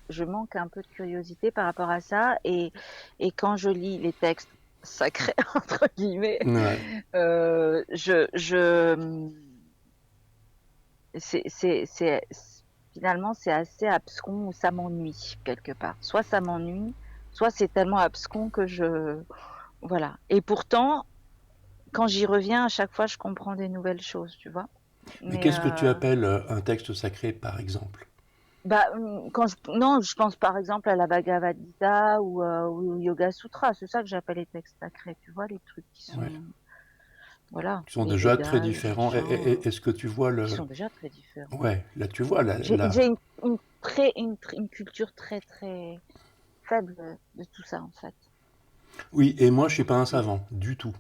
je manque un peu de curiosité par rapport à ça et quand je lis les textes «sacrés» entre guillemets, Ouais. finalement, c'est assez abscon ou ça m'ennuie quelque part. Soit ça m'ennuie, soit c'est tellement abscon que je voilà et pourtant, quand j'y reviens, à chaque fois, je comprends des nouvelles choses, tu vois? Mais Mais qu'est-ce que tu appelles un texte sacré, par exemple? bah, quand je non, je pense par exemple à la Bhagavad Gita ou au Yoga Sutra, c'est ça que j'appelle les textes sacrés, tu vois? Les trucs qui Ouais. sont voilà, Qui sont les déjà très Védas, les différents. machins, Est-ce que tu vois qui le... sont déjà très différents. Ouais, là tu vois J'ai une culture très, très faible, de tout ça, en fait. Oui, et moi je suis pas un Et savant, du tout.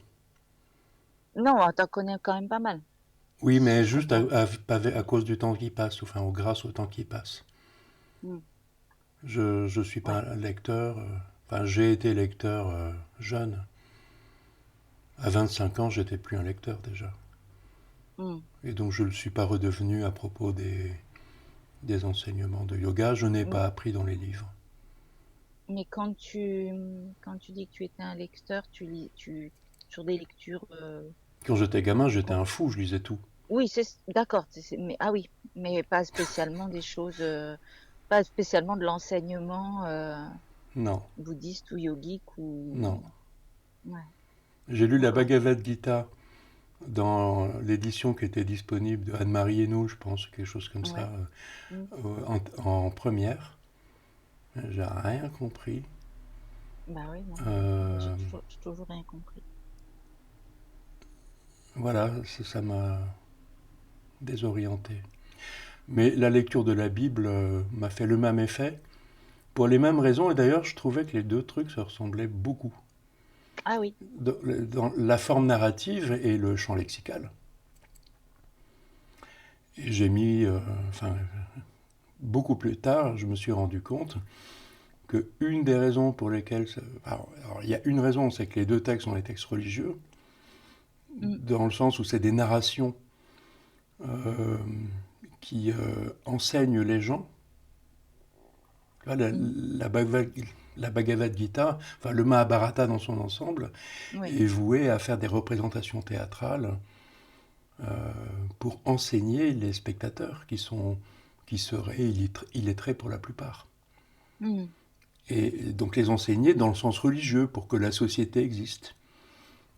non, tu en connais quand même pas mal, Oui, si mais je juste comprends. à cause du temps qui passe, enfin, ou grâce au temps qui passe. Mmh, Je suis pas ouais. un lecteur. Enfin, j'ai été lecteur jeune. À 25 ans, j'étais plus un lecteur déjà. Mmh. Et donc je ne le suis pas redevenu à propos des enseignements de yoga. Je n'ai M pas appris dans les livres. mais quand tu dis que tu étais un lecteur, tu lis tu sur des lectures, Quand j'étais gamin, j'étais com un fou, je lisais tout. oui, d'accord, c'est mais ah oui, mais pas spécialement des choses, pas spécialement de l'enseignement, Non, bouddhiste ou yogique non. ou ouais, J'ai lu la d'accord. Bhagavad Gita dans l'édition qui était disponible de Anne-Marie Hainaut, je pense, quelque chose comme Ouais. ça, Mmh. en première. J'ai rien compris. Bah oui, moi non plus, Euh, j'ai toujours rien compris. voilà, ça m'a désorienté. Mais la lecture de la Bible m'a fait le même effet, pour les mêmes raisons, et d'ailleurs je trouvais que les deux trucs se ressemblaient beaucoup. Ah oui. Dans la forme narrative et le champ lexical. Et j'ai mis, enfin, beaucoup plus tard, je me suis rendu compte que une des raisons pour lesquelles... alors, il y a une raison, c'est que les deux textes sont des textes religieux, Mmh. dans le sens où c'est des narrations euh, qui enseignent les gens. La, Mmh. la, Bhagavad, la Bhagavad Gita, enfin le Mahabharata dans son ensemble, Oui. est voué à faire des représentations théâtrales pour enseigner les spectateurs qui seraient illettrés pour la plupart. Mmh. Et donc les enseigner dans le sens religieux pour que la société existe.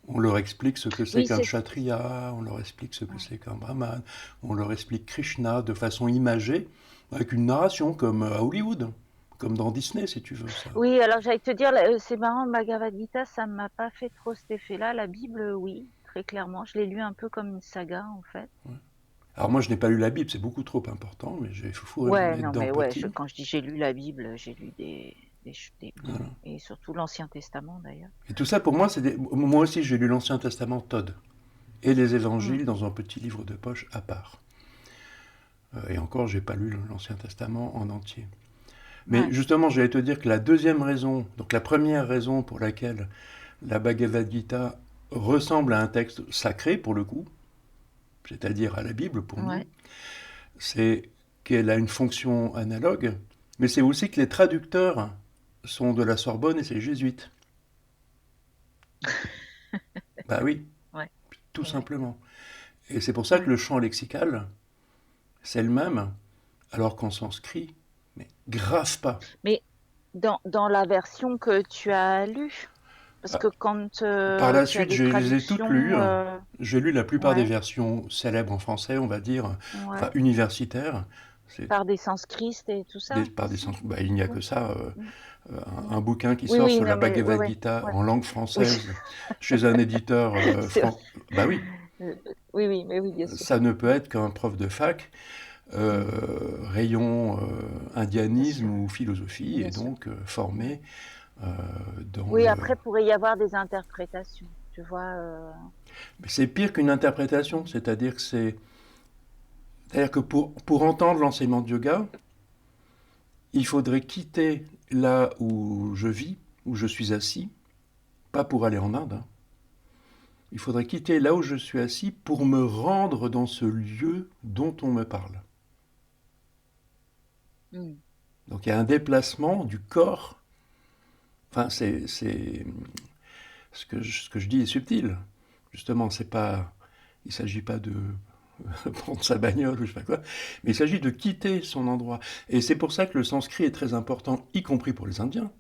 On leur explique ce que c'est Oui, qu'un kshatriya, on leur explique ce que ouais. c'est qu'un brahman, on leur explique Krishna de façon imagée, avec une narration comme à Hollywood, comme dans Disney si tu veux ça. Oui, alors j'allais te dire, c'est marrant, le Bhagavad Gita, ça m'a pas fait trop cet effet-là. La Bible, oui, très clairement. Je l'ai lu un peu comme une saga, en fait. Alors moi je n'ai pas lu la Bible, c'est beaucoup trop important, mais j'ai fou Ouais, être non, dans mais ouais, Potine. quand je dis j'ai lu la Bible, j'ai lu Voilà. et surtout l'Ancien Testament d'ailleurs. Et tout ça pour moi, moi aussi j'ai lu l'Ancien Testament Todd et les Mm. évangiles dans un petit livre de poche à part. Et encore, j'ai pas lu l'Ancien Testament en entier. Mais Ouais. justement, j'allais te dire que la deuxième raison, donc la première raison pour laquelle la Bhagavad Gita ressemble à un texte sacré pour le coup, c'est-à-dire à la Bible pour nous, Ouais. c'est qu'elle a une fonction analogue, mais c'est aussi que les traducteurs sont de la Sorbonne et c'est jésuites. Bah oui, Ouais. tout Ouais. simplement. Et c'est pour ça que Ouais. le champ lexical, c'est le même, alors qu'en sanskrit, mais grave pas. Mais dans la version que tu as lue, parce Euh, que quand Par la tu as suite, des je les ai toutes lues. traductions, J'ai lu la plupart des ouais, versions célèbres en français, on va dire, enfin ouais, universitaires. C'est par des sanskristes et tout ça par des aussi, sens. Bah, du il n'y a coup. que ça. Mm, mm. Un bouquin qui Oui, sort oui, sur la non, mais ouais, Bhagavad ouais, Gita ouais. en langue Oui, française chez un éditeur c'est vrai. Bah oui, Euh, oui, oui, mais oui, bien sûr. ça ne peut Mm, être qu'un prof de fac, mm, rayon bien indianisme sûr, ou philosophie, et bien sûr. donc Ouais. formé euh, dans Oui, le... après, pourrait y avoir des interprétations, tu vois. Mais c'est pire qu'une interprétation, Mm, c'est-à-dire que c'est-à-dire que pour entendre l'enseignement de yoga, il faudrait quitter là où je vis, où je suis assis, pas pour aller en Inde, hein. Il faudrait quitter là où je suis assis pour me rendre dans ce lieu dont on me parle. mm. Donc il y a un déplacement du corps. Enfin, ce que je dis est subtil. Justement, c'est pas, il ne s'agit pas de prendre sa bagnole ou je sais pas quoi, mais il s'agit de quitter son endroit. Et c'est pour ça que le sanskrit est très important, y compris pour les Indiens.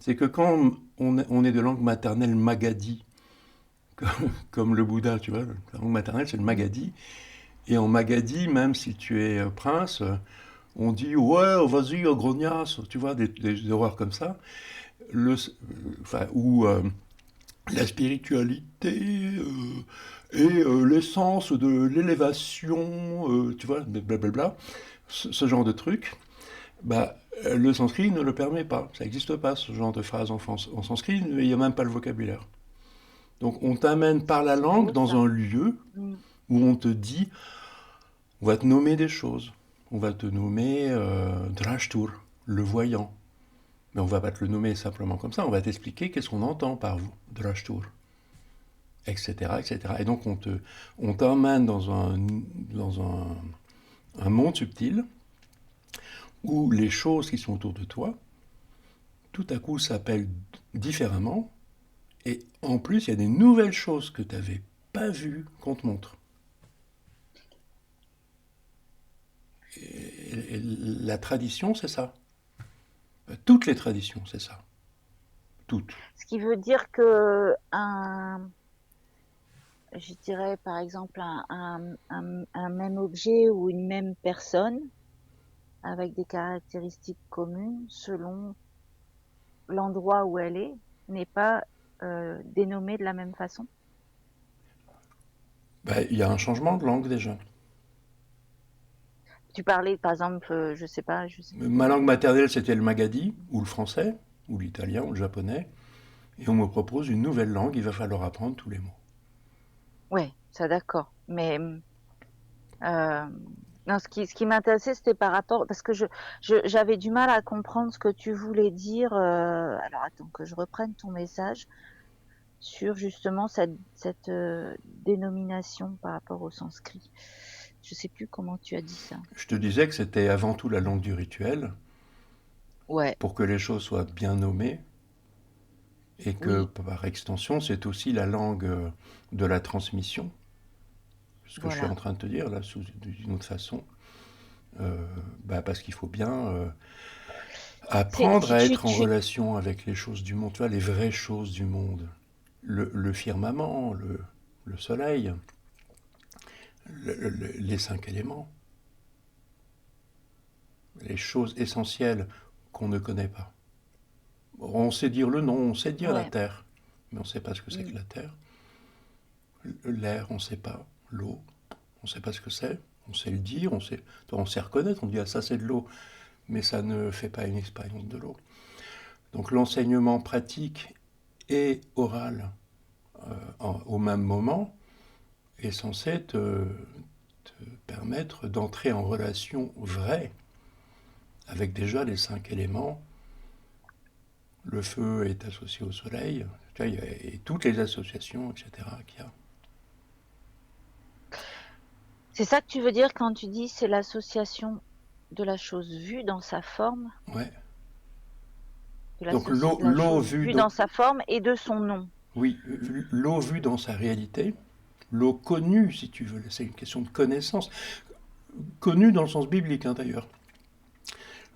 C'est que quand on est de langue maternelle magadhi, comme le Bouddha, tu vois, la langue maternelle c'est le Mm. magadhi, et en magadhi, même si tu es prince, on dit ouais, vas-y, grognasse, tu vois, des horreurs comme ça. Enfin, ou la spiritualité et l'essence de l'élévation, tu vois, blablabla, ce genre de truc, bah, le sanskrit ne le permet pas. Ça n'existe pas, ce genre de phrase en sanskrit, il n'y a même pas le vocabulaire. Donc on t'amène par la C'est langue beau dans ça. un lieu Mm. où on te dit, on va te nommer des choses. On va te nommer Drashtur, le voyant. Mais on va pas te le nommer simplement comme ça, on va t'expliquer qu'est-ce qu'on entend par vous, Drashtur, etc., etc. Et donc on t'emmène un monde subtil où les choses qui sont autour de toi, tout à coup s'appellent différemment, et en plus il y a des nouvelles choses que tu n'avais pas vues qu'on te montre. Et la tradition, c'est ça. Toutes les traditions, c'est ça. Toutes. Ce qui veut dire que je dirais par exemple un même objet ou une même personne avec des caractéristiques communes selon l'endroit où elle est n'est pas dénommée de la même façon. Ben, il y a un changement de langue déjà. Tu parlais par exemple, je sais pas, je sais Ma plus. langue maternelle, c'était le magadhi, ou le français, ou l'italien, ou le japonais. Et on me propose une nouvelle langue, il va falloir apprendre tous les mots. Ouais, ça d'accord. Mais euh, non, ce qui m'intéressait, c'était par rapport, parce que j'avais du mal à comprendre ce que tu voulais dire. Alors attends que je reprenne ton message sur justement cette dénomination par rapport au sanskrit. Je sais plus comment tu as dit ça. Je te disais que c'était avant tout la langue du rituel, Ouais, pour que les choses soient bien nommées, et que oui, par extension, c'est aussi la langue de la transmission, ce que je suis en voilà. train de te dire là, d'une autre façon. Bah, parce qu'il faut bien C'est, apprendre tu, à tu, être en tu, relation avec les choses du monde, tu vois, les vraies choses du monde. Le firmament, le soleil, les cinq éléments, les choses essentielles qu'on ne connaît pas. On sait dire le nom, on sait dire la ouais. terre, mais on ne sait pas ce que c'est Mm. que la terre. L'air, on ne sait pas. L'eau, on ne sait pas ce que c'est. On sait le dire, on sait reconnaître, on dit ah ça c'est de l'eau, mais ça ne fait pas une expérience de l'eau. Donc l'enseignement pratique et oral au même moment est censé te permettre d'entrer en relation vraie avec déjà les cinq éléments. Le feu est associé au soleil, tu vois, et toutes les associations, etc. qu'il y a. C'est ça que tu veux dire quand tu dis c'est l'association de la chose vue dans sa forme, Ouais. de Donc la l'eau chose vue, vue dans sa forme et de son nom. oui, l'eau vue dans sa réalité, l'eau connue, si tu veux, c'est une question de connaissance, connue dans le sens biblique hein, d'ailleurs.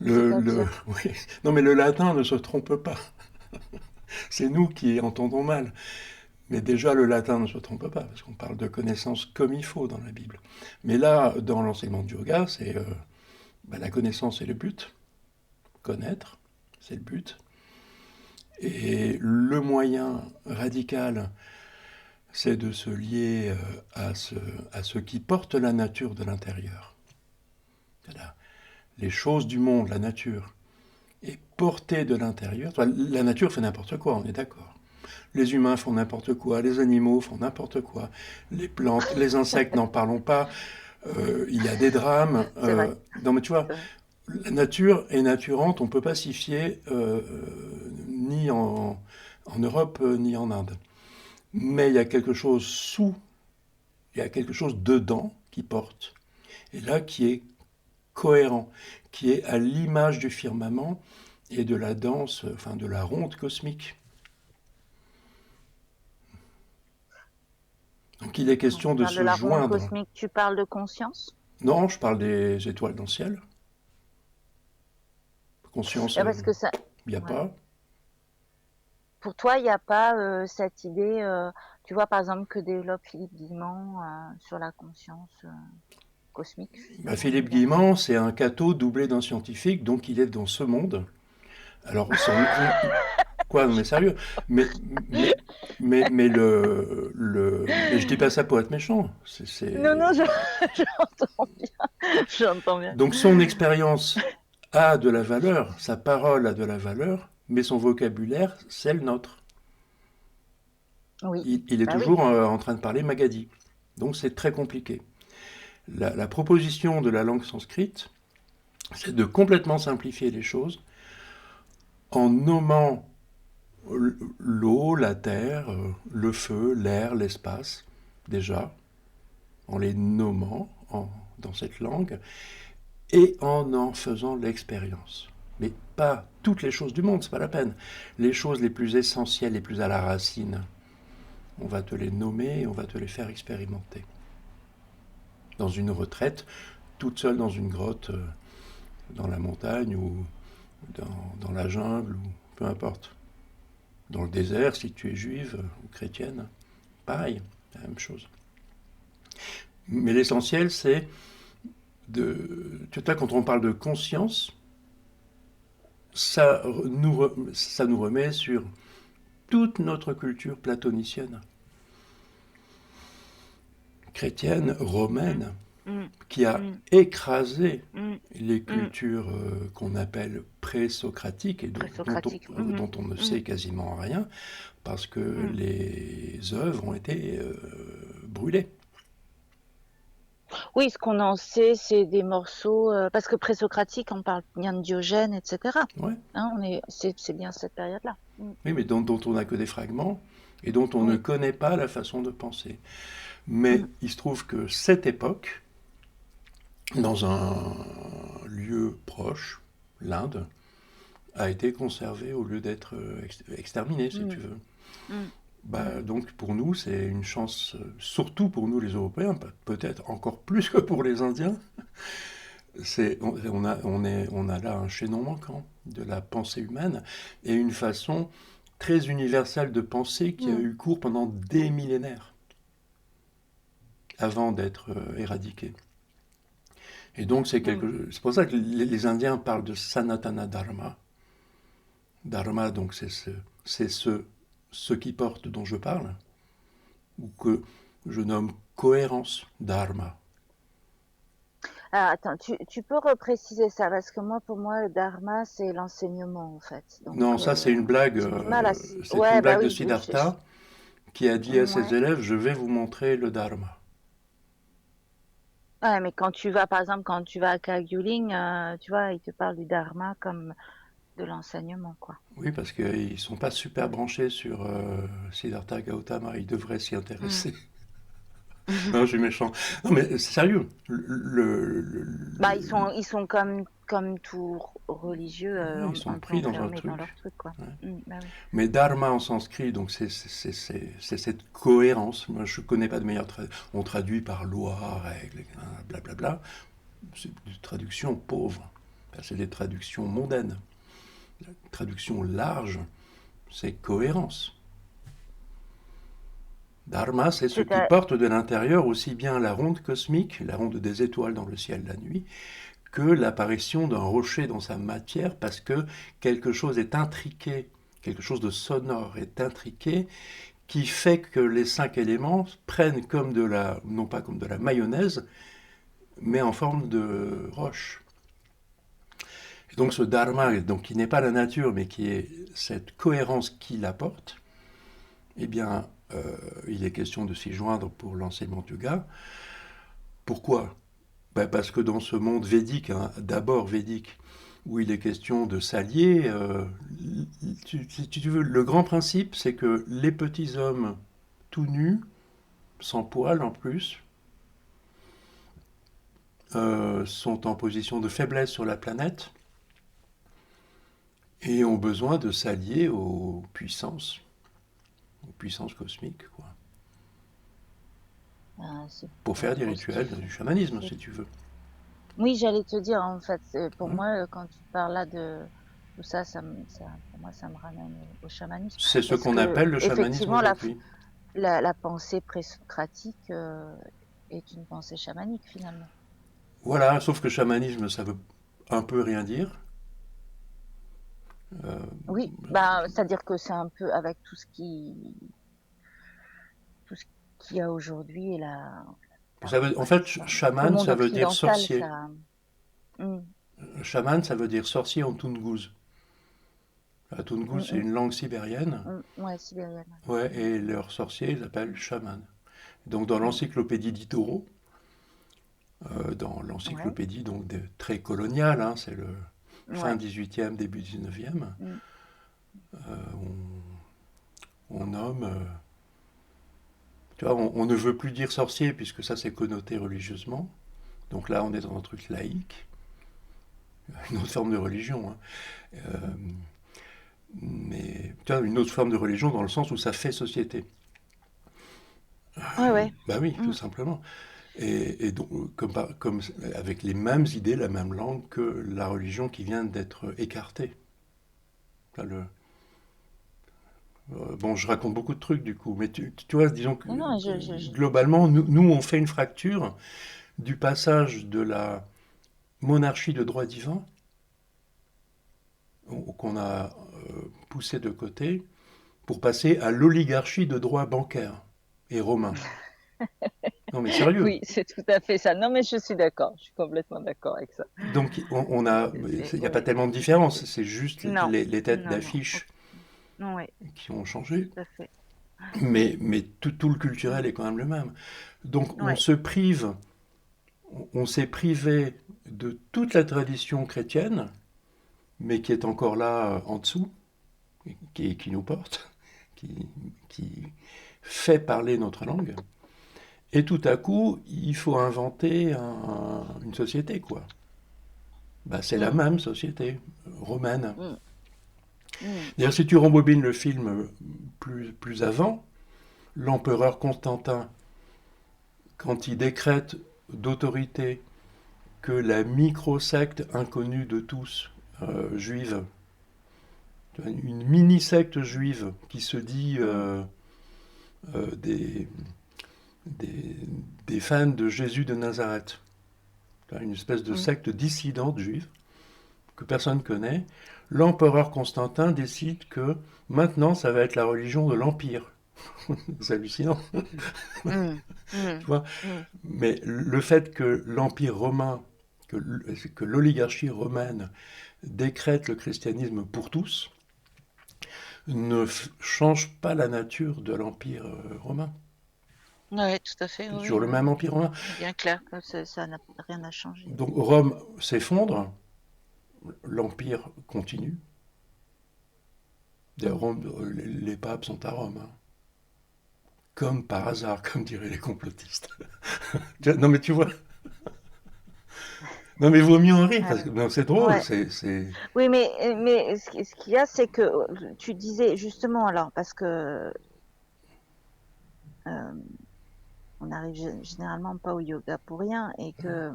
C'est-à-dire, Oui. Non mais le latin ne se trompe pas. C'est nous qui entendons mal. Mais déjà, le latin ne se trompe pas, parce qu'on parle de connaissance comme il faut dans la Bible. Mais là, dans l'enseignement du yoga, c'est la connaissance, c'est le but. Connaître, c'est le but. Et le moyen radical, c'est de se lier à ce qui porte la nature de l'intérieur. Les choses du monde, la nature, est portée de l'intérieur. La nature fait n'importe quoi, on est d'accord. Les humains font n'importe quoi, les animaux font n'importe quoi, les plantes, les insectes, n'en parlons pas. Il y a des drames. c'est vrai, Non, mais tu vois, c'est vrai. la nature est naturante, on ne peut pas s'y fier ni en Europe ni en Inde. Mais il y a quelque chose sous, il y a quelque chose dedans qui porte, et là qui est cohérent, qui est à l'image du firmament et de la danse, enfin de la ronde cosmique. Donc il est Quand question tu de parles de se la ronde joindre. cosmique, tu parles de conscience? Non, je parle des étoiles dans le ciel. Conscience, Parce que ça, il n'y a ouais. pas. Pour toi, il n'y a pas cette idée, tu vois, par exemple, que développe Philippe Guillemot sur la conscience cosmique, Bah, justement, Philippe universelle. Guillemot, c'est un catho doublé d'un scientifique, donc il est dans ce monde. Alors, quoi, non, mais sérieux. Mais, mais, mais je dis pas ça pour être méchant. Non, non, j'entends bien, j'entends bien. Donc son expérience a de la valeur, sa parole a de la valeur, mais son vocabulaire, c'est le nôtre. Oui, Il est bah oui. toujours en train de parler Magadhi. Donc c'est très compliqué. La proposition de la langue sanscrite, c'est de complètement simplifier les choses en nommant l'eau, la terre, le feu, l'air, l'espace, déjà, en les nommant dans cette langue, et en faisant l'expérience. Mais pas toutes les choses du monde, c'est pas la peine. Les choses les plus essentielles, les plus à la racine, on va te les nommer et on va te les faire expérimenter. Dans une retraite, toute seule dans une grotte, dans la montagne ou dans la jungle, ou peu importe. Dans le désert, si tu es juive ou chrétienne, pareil, la même chose. Mais l'essentiel, c'est tu vois, quand on parle de conscience, ça nous remet sur toute notre culture platonicienne, chrétienne, Mm, romaine, mm, qui a mm, écrasé mm, les mm. cultures qu'on appelle pré-socratiques et Présocratique. Mhm, dont on ne mm, sait quasiment rien, parce que mm. les œuvres ont été brûlées. Oui, ce qu'on en sait, c'est des morceaux, parce que présocratique, on parle bien de Diogène, etc. Ouais. Hein, c'est bien cette période-là. Mm. Oui, mais dont on n'a que des fragments et dont on ne Oui. connaît pas la façon de penser. Mm. Mais il se trouve que cette époque, dans un lieu proche, l'Inde, a été conservée au lieu d'être exterminée, si tu Mm. veux. Mm. Mm. Bah, donc pour nous, c'est une chance, surtout pour nous les Européens, peut-être encore plus que pour les Indiens. On a là un chaînon manquant de la pensée humaine et une façon très universelle de penser qui a Mm. eu cours pendant des millénaires avant d'être éradiquée. Et donc Mm. c'est pour ça que les Indiens parlent de Sanatana Dharma. Dharma, donc c'est ce qui porte dont je parle, ou que je nomme cohérence Dharma. Alors, attends, tu peux repréciser ça, parce que pour moi, le dharma, c'est l'enseignement, en fait. Donc, Non, ça c'est une blague, j'ai du mal à... c'est une Ouais, bah blague de oui, Siddhartha qui a dit à ses ouais. élèves, je vais vous montrer le Dharma. Ouais, mais quand tu vas, par exemple, quand tu vas à Kagyu-Ling, tu vois, ils te parlent du dharma comme de l'enseignement, quoi. Oui, parce qu'ils ne sont pas super branchés sur Siddhartha Gautama, ils devraient s'y Mm. intéresser. Non, je suis méchant. Non, mais c'est sérieux. Bah, ils sont comme tout religieux, Ouais, ils sont un peu pris dans un enfermés dans truc. leur truc, quoi. Ouais. Bah oui. Mais dharma en sanskrit, donc c'est cette cohérence. Moi, je ne connais pas de meilleure traduction. On traduit par loi, règle, blablabla. C'est une traduction pauvre. C'est des traductions mondaines. La traduction large, c'est cohérence. Dharma, c'est ce C'est qui porte de l'intérieur aussi bien la ronde cosmique, la ronde des étoiles dans le ciel la nuit, que l'apparition d'un rocher dans sa matière, parce que quelque chose est intriqué, quelque chose de sonore est intriqué, qui fait que les 5 éléments prennent comme non pas comme de la mayonnaise, mais en forme de roche. Et donc ce dharma, donc, qui n'est pas la nature, mais qui est cette cohérence qu'il apporte, eh bien, il est question de s'y joindre pour l'enseignement du yoga. Pourquoi? Ben parce que dans ce monde védique, hein, d'abord védique, où il est question de s'allier, si tu veux, le grand principe, c'est que les petits hommes tout nus, sans poils en plus, sont en position de faiblesse sur la planète et ont besoin de s'allier aux puissances cosmiques, quoi, C'est pour pas faire des trop ce rituels du chamanisme, c'est si tu veux. oui, j'allais te dire, en fait, pour Hein. moi, quand tu parles là de tout ça, pour moi, ça me ramène au chamanisme. C'est ce Parce qu'on que, appelle le chamanisme effectivement, aujourd'hui. la pensée présocratique est une pensée chamanique, finalement. Voilà, sauf que chamanisme, ça veut un peu rien dire. Euh, Oui, bah, c'est-à-dire que c'est un peu avec tout ce qu'il y a aujourd'hui et en fait, le chaman, monde ça veut dire occidental, sorcier. ça. Mm, Chaman, ça veut dire sorcier en toungouz. La mm, toungouz, c'est mm, une langue sibérienne. ouais, sibérienne. Ouais, et leurs sorciers, ils s'appellent chaman. Donc, dans Mm, l'encyclopédie d'Itoro, dans ouais, l'encyclopédie donc très coloniale, hein, c'est le fin ouais. 18e, début 19e, Mm, on nomme. Tu vois, on ne veut plus dire sorcier puisque ça c'est connoté religieusement. Donc là, on est dans un truc laïque, une autre forme de religion. Hein. Euh, mais tu vois, une autre forme de religion dans le sens où ça fait société. ouais, ouais. Bah oui, tout Mm, simplement. Et donc, comme avec les mêmes idées, la même langue que la religion qui vient d'être écartée. Le, bon, je raconte beaucoup de trucs du coup, mais tu vois, disons que non, non, globalement, nous, on fait une fracture du passage de la monarchie de droit divin, qu'on a poussé de côté, pour passer à l'oligarchie de droit bancaire et romain. Non mais sérieux. oui, c'est tout à fait ça. Non, mais je suis d'accord. Je suis complètement d'accord avec ça. Donc il n'y a pas Oui, tellement de différence, c'est juste non, les têtes non, non. d'affiche Oui, qui ont changé, tout à fait. mais tout le culturel Mm, est quand même le même. Donc ouais. on s'est privé de toute la tradition chrétienne, mais qui est encore là en dessous, qui nous porte, qui, qui fait parler notre langue. Et tout à coup, il faut inventer une société, quoi. Bah, c'est la Mm, même société romaine. mm, mm. D'ailleurs, si tu rembobines le film plus avant, l'empereur Constantin, quand il décrète d'autorité que la micro-secte inconnue de tous, juive, une mini-secte juive qui se dit Mm, euh, des, des, des fans de Jésus de Nazareth, une espèce de mm. secte dissidente juive que personne ne connaît, l'empereur Constantin décide que maintenant ça va être la religion de l'Empire. C'est hallucinant, Mm, tu mm, vois. mm. Mais le fait que l'Empire romain, que l'oligarchie romaine décrète le christianisme pour tous, ne change pas la nature de l'Empire romain. Ouais, tout à fait. C'est Oui, toujours le oui, même oui. Empire romain. C'est bien clair que ça n'a rien à changer. Donc Rome s'effondre, l'Empire continue. Mm. Les papes sont à Rome. Hein. Comme par hasard, comme diraient les complotistes. Non mais tu vois, non mais il vaut mieux en rire, parce que non, c'est drôle, Ouais. c'est. Oui, mais ce qu'il y a, c'est que tu disais justement alors, parce que euh, on n'arrive généralement pas au yoga pour rien, et que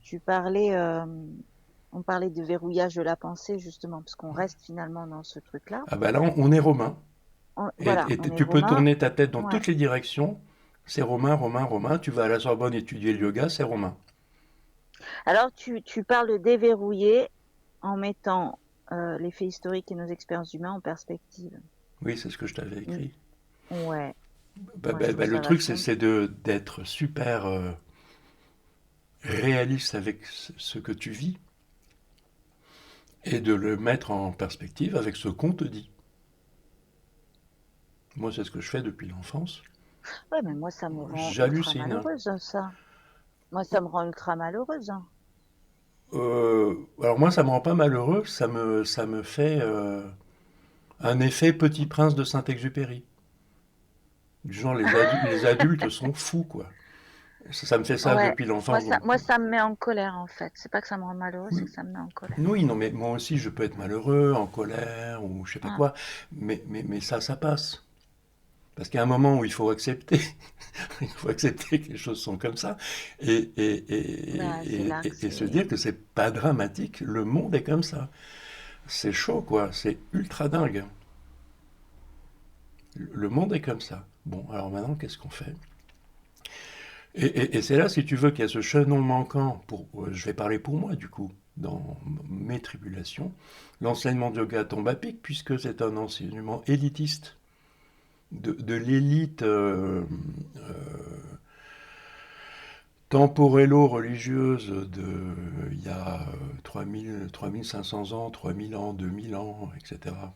tu parlais, on parlait de verrouillage de la pensée justement, parce qu'on reste finalement dans ce truc-là. Ah bah là, on est romain. Voilà, Et on est tu peux romain. tourner ta tête dans Ouais. toutes les directions. C'est romain, romain, romain. Tu vas à la Sorbonne étudier le yoga, c'est romain. Alors tu parles de déverrouiller en mettant les faits historiques et nos expériences humaines en perspective. Oui, c'est ce que je t'avais Mm. écrit. Ouais, moi je trouve Le ça truc, vachement. c'est d'être super réaliste avec ce que tu vis et de le mettre en perspective avec ce qu'on te dit. Moi, c'est ce que je fais depuis l'enfance. Ouais, mais moi ça me rend ultra J'hallucine. malheureuse ça. Moi ça me rend ultra malheureuse. Alors moi, ça me rend pas malheureux, ça me fait un effet Petit Prince de Saint-Exupéry. Du genre, les adultes sont fous, quoi. Ça me fait ça Ouais. depuis Moi, l'enfance. ça, Donc, moi, ça me met en colère, en fait. C'est pas que ça me rend malheureux, oui, c'est que ça me met en colère. oui, non, mais moi aussi, je peux être malheureux, en colère, ou je sais pas Ah, quoi, mais ça passe. Parce qu'il y a un moment où il faut accepter, il faut accepter que les choses sont comme ça, bah, c'est là que et se c'est. dire que c'est pas dramatique, le monde est comme ça. C'est chaud, quoi, c'est ultra dingue. Le monde est comme ça. Bon, alors maintenant, qu'est-ce qu'on fait? Et c'est là, si tu veux, qu'il y a ce chaînon manquant, je vais parler pour moi, du coup, dans mes tribulations. L'enseignement de yoga tombe à pic, puisque c'est un enseignement élitiste, de l'élite temporello-religieuse il y a 3500 ans, 3000 ans, 2000 ans, etc.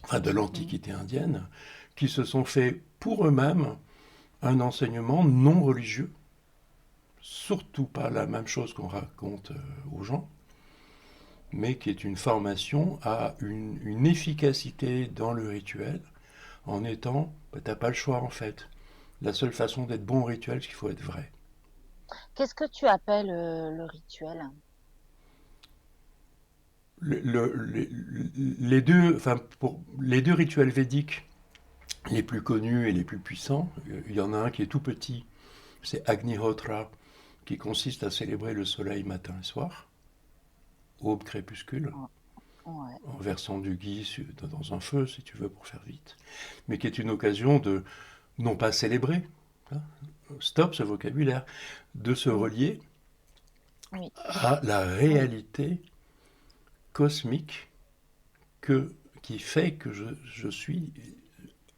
Enfin, de Mm. l'Antiquité indienne, qui se sont fait pour eux-mêmes un enseignement non religieux, surtout pas la même chose qu'on raconte aux gens, mais qui est une formation à une efficacité dans le rituel, en étant, bah, t'as pas le choix en fait. La seule façon d'être bon au rituel, c'est qu'il faut être vrai. Qu'est-ce que tu appelles le rituel? Les deux, enfin, pour les deux rituels védiques les plus connus et les plus puissants, il y en a un qui est tout petit, c'est Agnihotra, qui consiste à célébrer le soleil matin et soir, aube crépuscule, Oh, ouais. en versant du ghee dans un feu, si tu veux, pour faire vite, mais qui est une occasion de non pas célébrer, hein, stop ce vocabulaire, de se Mm. relier Oui, à la oui. réalité cosmique que, qui fait que je suis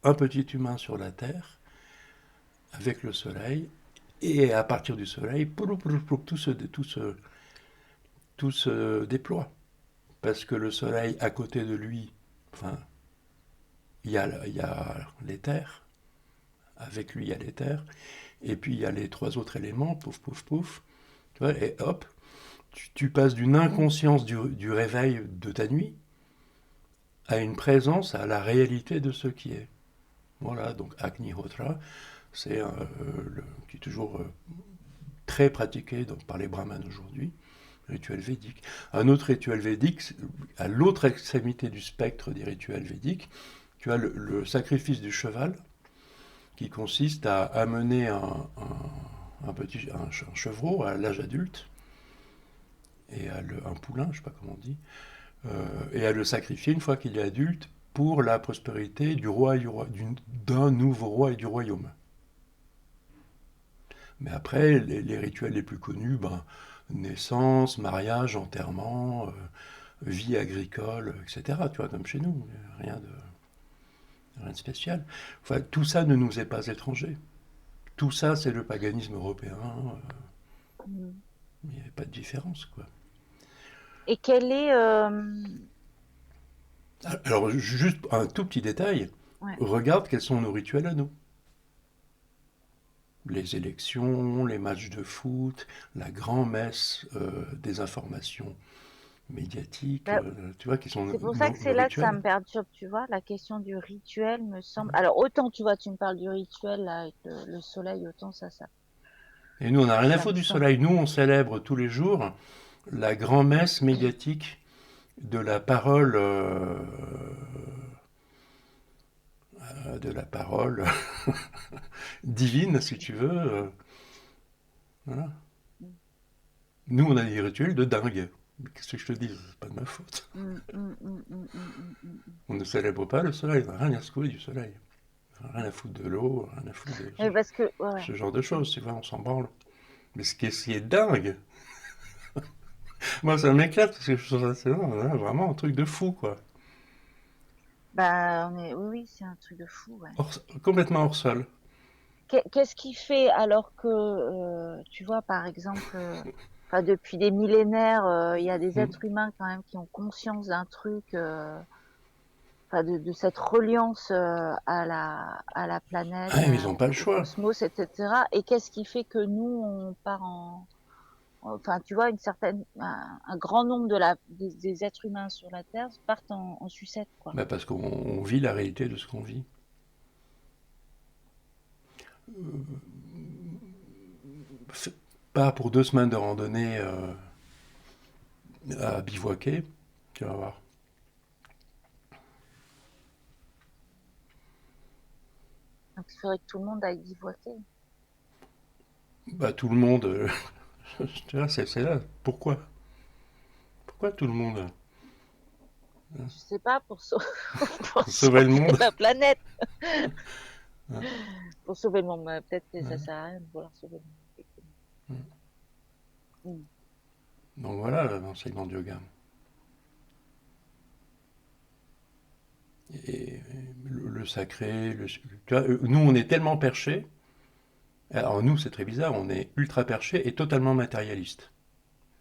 un petit humain sur la Terre avec le Soleil, et à partir du Soleil, tout se déploie. Parce que le Soleil, à côté de lui, enfin, il y a l'éther, avec lui il y a l'éther, et puis il y a les trois autres éléments, pouf, pouf, pouf, tu vois, et hop, tu passes d'une inconscience du réveil de ta nuit à une présence, à la réalité de ce qui est. Voilà, donc Agnihotra, c'est qui est toujours très pratiqué donc, par les brahmanes aujourd'hui, rituel védique. Un autre rituel védique, à l'autre extrémité du spectre des rituels védiques, tu as le sacrifice du cheval, qui consiste à amener un chevreau à l'âge adulte, et un poulain, je ne sais pas comment on dit, et à le sacrifier une fois qu'il est adulte pour la prospérité du roi d'un nouveau roi et du royaume. Mais après, les rituels les plus connus, ben, naissance, mariage, enterrement, vie agricole, etc. Tu vois, comme chez nous, rien de spécial. Enfin, tout ça ne nous est pas étranger. Tout ça, c'est le paganisme européen. Mm. Il n'y avait pas de différence, quoi. Et quel est... Alors, juste un tout petit détail. ouais. Regarde quels sont nos rituels à nous. Les élections, les matchs de foot, la grand-messe des informations médiatiques, Bah, tu vois, qui sont c'est pour ça que c'est nos là que ça rituels. me perturbe, tu vois. La question du rituel me semble. Alors, autant, tu vois, tu me parles du rituel là, avec le soleil, autant Et nous, on n'a rien à ça me foutre du semble. soleil. Nous, on célèbre tous les jours la grand-messe médiatique de la parole, de la parole divine, si tu veux. Voilà. Mm, Nous, on a des rituels de dingue. Mais qu'est-ce que je te dis? C'est pas de ma faute. mm, mm, mm, mm, mm, mm, mm. On ne célèbre pas le soleil. On n'a rien à secouer du soleil. Rien à foutre de l'eau, rien à foutre de Mais parce que, ouais, ouais. ce genre de Mm. choses, tu vois, on s'en branle. Mais ce qui est dingue, moi ça m'éclate parce que je trouve ça c'est vraiment un truc de fou, quoi. Bah, oui, oui, c'est un truc de fou, ouais. Complètement hors sol. Qu'est-ce qui fait alors que, tu vois, par exemple, enfin, depuis des millénaires, il y a des Hmm. êtres humains quand même qui ont conscience d'un truc, enfin, de cette reliance à la planète, Ah, mais ils n'ont pas le au choix. cosmos, etc. Et qu'est-ce qui fait que nous, on part enfin, tu vois, un grand nombre des êtres humains sur la Terre partent en sucette, quoi. Bah, parce qu'on vit la réalité de ce qu'on vit. Pas pour 2 semaines de randonnée à bivouaquer, tu vas voir. Donc il faudrait que tout le monde aille bivouaquer. Bah, tout le monde, tu vois, c'est là. Pourquoi? Pourquoi tout le monde? Je sais pas, pour Pour sauver le sauver monde? la planète. Hein. Pour sauver le monde, mais peut-être que ça Ouais. sert à rien de vouloir sauver le monde, effectivement. Mm. Donc voilà l'enseignement du yoga. Et le sacré, tu vois, nous on est tellement perchés, alors nous c'est très bizarre, on est ultra perchés et totalement matérialiste.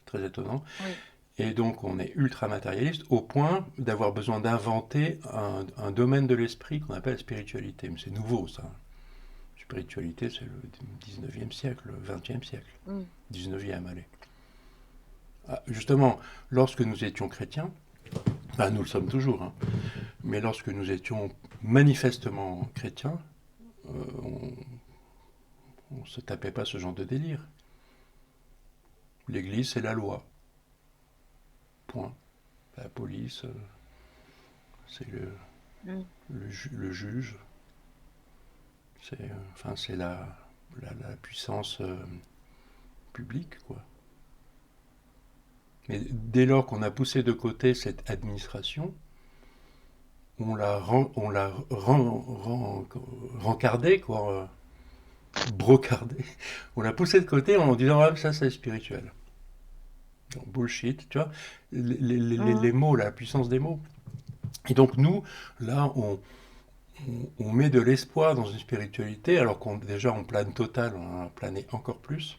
Très étonnant. Oui. Et donc on est ultra matérialiste au point d'avoir besoin d'inventer un domaine de l'esprit qu'on appelle spiritualité. Mais c'est nouveau ça. Spiritualité c'est le 19e siècle, le 20e siècle. Mm. 19e, allez. Ah, justement, lorsque nous étions chrétiens, ben, nous le sommes toujours, hein, mais lorsque nous étions manifestement chrétiens, on ne se tapait pas ce genre de délire. L'Église, c'est la loi. Point. La police, c'est Mm. le juge. Enfin, c'est la puissance publique, quoi. Mais dès lors qu'on a poussé de côté cette administration, on l'a rencardée, quoi, brocardée. On l'a poussée de côté en disant ah, ça c'est spirituel. Donc, bullshit, tu vois, les Mm. mots, la puissance des mots. Et donc nous, là, on met de l'espoir dans une spiritualité alors qu'on déjà on plane total, on a plané encore plus.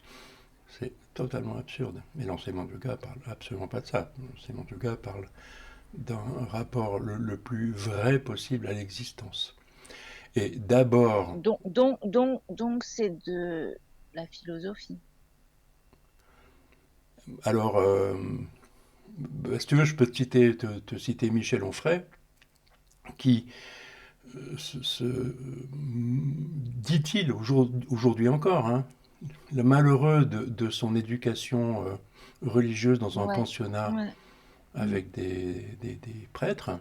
C'est totalement absurde. Mais l'enseignement du yoga parle absolument pas de ça. L'enseignement du yoga parle d'un rapport le plus vrai possible à l'existence. Et d'abord, Donc c'est de la philosophie. alors, si tu veux, je peux te citer Michel Onfray, qui, dit-il aujourd'hui encore, hein, le malheureux de son éducation religieuse dans un Ouais, pensionnat ouais. Mm. avec des prêtres,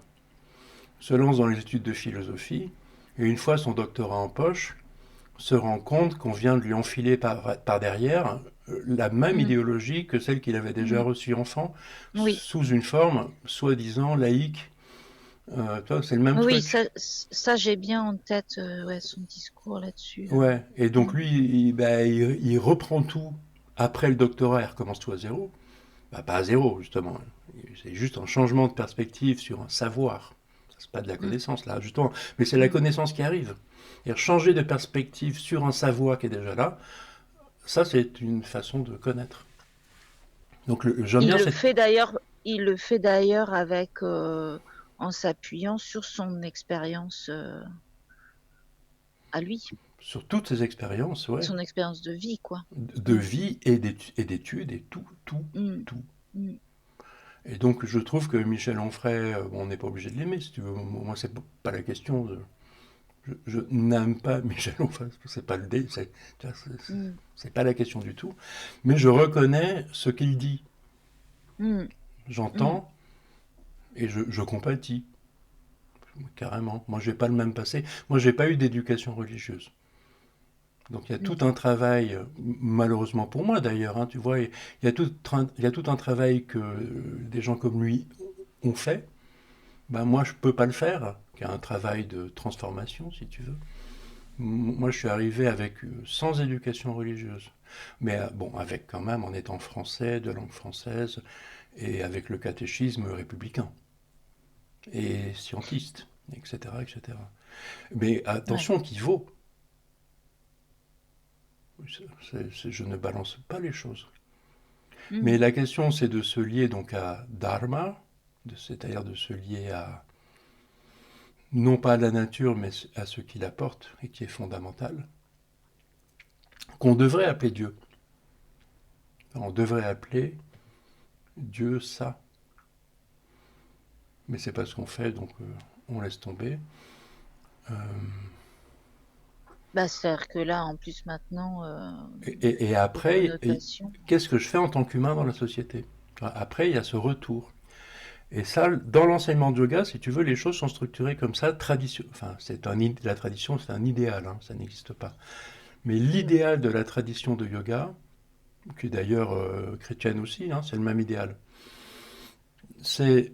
se lance dans les études de philosophie, et une fois son doctorat en poche, se rend compte qu'on vient de lui enfiler par derrière la même Mm. idéologie que celle qu'il avait déjà Mm. reçue enfant, Oui, sous une forme soi-disant laïque. Toi, c'est le même oui, truc. ça j'ai bien en tête ouais, son discours là-dessus. Ouais, et donc Mm. lui, il reprend tout après le doctorat, il recommence tout à zéro. Bah, pas à zéro, justement. C'est juste un changement de perspective sur un savoir. C'est pas de la Mm. connaissance, là, justement. Mais c'est la Mm. connaissance qui arrive. Et changer de perspective sur un savoir qui est déjà là, ça, c'est une façon de connaître. Donc, j'aime Il bien le cette. fait d'ailleurs, il le fait d'ailleurs avec en s'appuyant sur son expérience à lui, Sur toutes ces expériences, ouais, son expérience de vie, quoi. de Mm. vie et d'études et tout, tout, Mm. tout. Mm. Et donc, je trouve que Michel Onfray, bon, on n'est pas obligé de l'aimer, si tu veux. Moi, c'est pas la question. Je n'aime pas Michel Onfray, c'est pas le dé, Mm. c'est pas la question du tout. Mais je reconnais ce qu'il dit. Mm. Mm. J'entends et je compatis, carrément. Moi, j'ai pas le même passé. Moi, j'ai pas eu d'éducation religieuse. Donc il y a tout Mm. un travail, malheureusement pour moi d'ailleurs, hein, tu vois, il y a tout un travail que des gens comme lui ont fait. Ben, moi, je peux pas le faire, qui est un travail de transformation, si tu veux. Moi, je suis arrivé avec sans éducation religieuse, mais bon, avec quand même en étant français, de langue française, et avec le catéchisme républicain et scientiste, etc., etc. Mais Ouais. attention, qui vaut. Je ne balance pas les choses. Mais Mm. la question, c'est de se lier donc à Dharma, c'est-à-dire de se lier à, non pas à la nature, mais à ce qu'il apporte et qui est fondamental, qu'on devrait appeler Dieu. On devrait appeler Dieu ça. Mais c'est pas ce qu'on fait, donc on laisse tomber. Euh, Bah, c'est-à-dire que là, en plus, maintenant, Et les après, connotations. qu'est-ce que je fais en tant qu'humain dans la société? Après, il y a ce retour. Et ça, dans l'enseignement de yoga, si tu veux, les choses sont structurées comme ça, enfin, la tradition, c'est un idéal, hein, ça n'existe pas. Mais Mm. l'idéal de la tradition de yoga, qui est d'ailleurs chrétienne aussi, hein, c'est le même idéal. C'est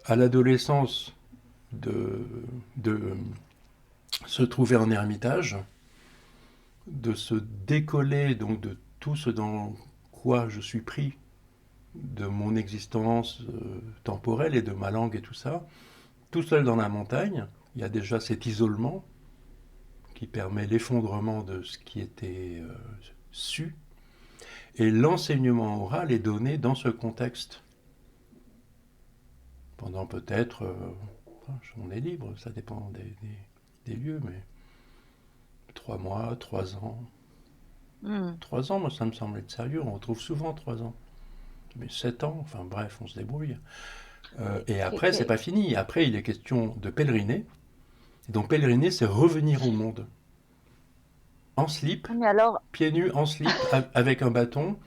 à l'adolescence de se trouver en ermitage, de se décoller donc de tout ce dans quoi je suis pris, de mon existence temporelle et de ma langue et tout ça, tout seul dans la montagne. Il y a déjà cet isolement qui permet l'effondrement de ce qui était su. Et l'enseignement oral est donné dans ce contexte. Pendant peut-être, on est libre, ça dépend des lieux, mais 3 mois, 3 ans. Mm. 3 ans, moi, ça me semble être sérieux. On retrouve souvent 3 ans. Mais 7 ans, enfin bref, on se débrouille. Et Que- après, c'est que- pas fini. Après, il est question de pèleriner. Et donc, pèleriner, c'est revenir au monde. En slip, Ah, mais alors, pieds nus, en slip, avec un bâton.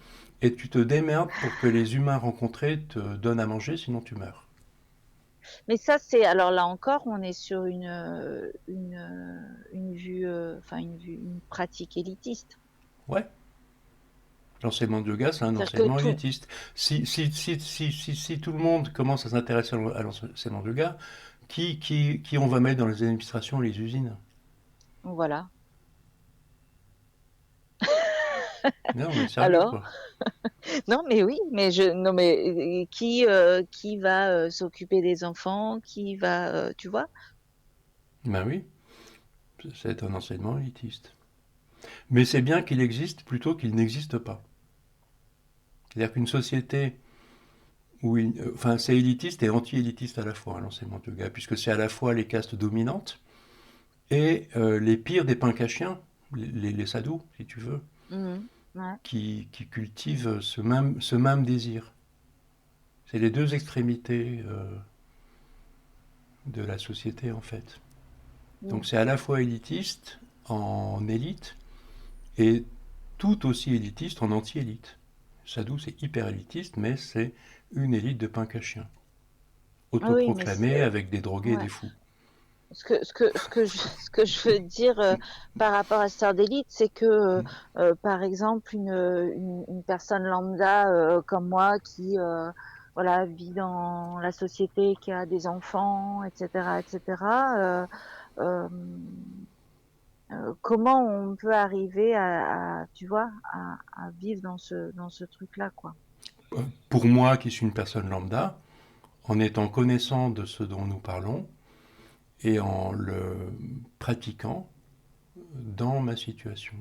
Et tu te démerdes pour que les humains rencontrés te donnent à manger, sinon tu meurs. mais ça, c'est, alors là encore, on est sur une vue, enfin, une pratique élitiste. Ouais. L'enseignement de yoga, c'est un C'est-à-dire que enseignement tout, élitiste. Si tout le monde commence à s'intéresser à l'enseignement de yoga, qui on va mettre dans les administrations, les usines? voilà. Non, mais sérieux, Alors, quoi. non, mais oui, mais non, mais qui va s'occuper des enfants, qui va, tu vois? Ben oui, c'est un enseignement élitiste. Mais c'est bien qu'il existe plutôt qu'il n'existe pas. C'est-à-dire qu'une société enfin, c'est élitiste et anti-élitiste à la fois, hein, l'enseignement de yoga, puisque c'est à la fois les castes dominantes et les pires des pincachiens, les sadhus, si tu veux, Mhm. Ouais. qui cultivent ce même désir. C'est les deux extrémités de la société, en fait. Donc Mm. c'est à la fois élitiste en élite et tout aussi élitiste en anti-élite. Sadhu, c'est hyper élitiste, mais c'est une élite de pincachiens, Ah oui, mais autoproclamée avec des drogués et ouais. des fous. Ce que je veux dire par rapport à Sœur d'élite, c'est que, par exemple, une personne lambda comme moi qui voilà, vit dans la société, qui a des enfants, etc., etc., comment on peut arriver tu vois, à vivre dans ce truc-là, quoi. Pour moi, qui suis une personne lambda, en étant connaissant de ce dont nous parlons et en le pratiquant dans ma situation.